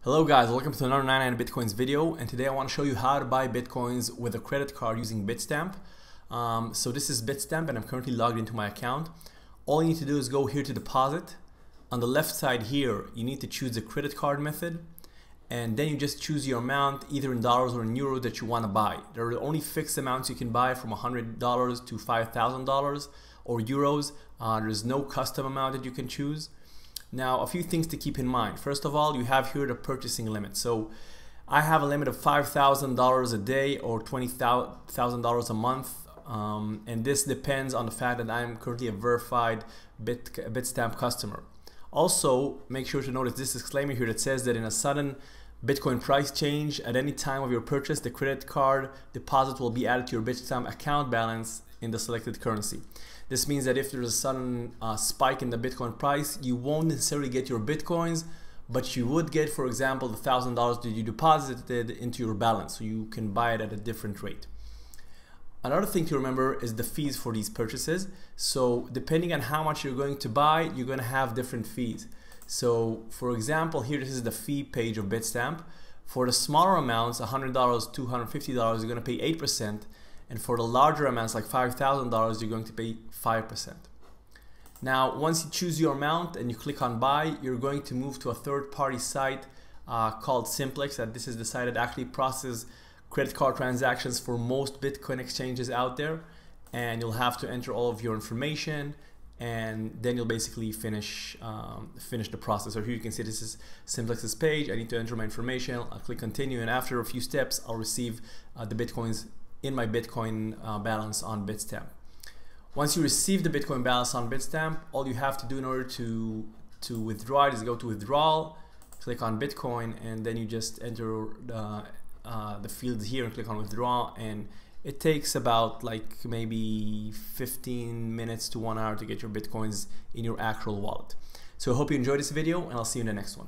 Hello guys, welcome to another 99 Bitcoins video, and today I want to show you how to buy Bitcoins with a credit card using Bitstamp. So this is Bitstamp and I'm currently logged into my account. All you need to do is go here to deposit. On the left side here, you need to choose the credit card method, and then you just choose your amount either in dollars or in euros that you want to buy. There are only fixed amounts you can buy from $100 to $5,000 or euros. There's no custom amount that you can choose. Now, a few things to keep in mind. First of all, you have here the purchasing limit. So I have a limit of $5,000 a day or $20,000 a month. And this depends on the fact that I'm currently a verified Bitstamp customer. Also, make sure to notice this disclaimer here that says that in a sudden Bitcoin price change at any time of your purchase, the credit card deposit will be added to your Bitstamp account balance in the selected currency. This means that if there's a sudden spike in the Bitcoin price, you won't necessarily get your Bitcoins, but you would get, for example, the $1,000 that you deposited into your balance, so you can buy it at a different rate. Another thing to remember is the fees for these purchases. So depending on how much you're going to buy, you're going to have different fees. So for example, here this is the fee page of Bitstamp. For the smaller amounts, $100, $250, you're going to pay 8%. And for the larger amounts like $5,000, you're going to pay 5%. Now, once you choose your amount and you click on buy, you're going to move to a third-party site called Simplex. And this is the site that actually processes credit card transactions for most Bitcoin exchanges out there. And you'll have to enter all of your information, and then you'll basically finish the process. So here you can see this is Simplex's page. I need to enter my information. I'll click continue, and after a few steps, I'll receive the Bitcoins in my Bitcoin balance on Bitstamp. Once you receive the Bitcoin balance on Bitstamp, all you have to do in order to withdraw it is go to withdrawal, click on Bitcoin, and then you just enter the fields here and click on withdraw, and it takes about like maybe 15 minutes to 1 hour to get your Bitcoins in your actual wallet. So I hope you enjoyed this video, and I'll see you in the next one.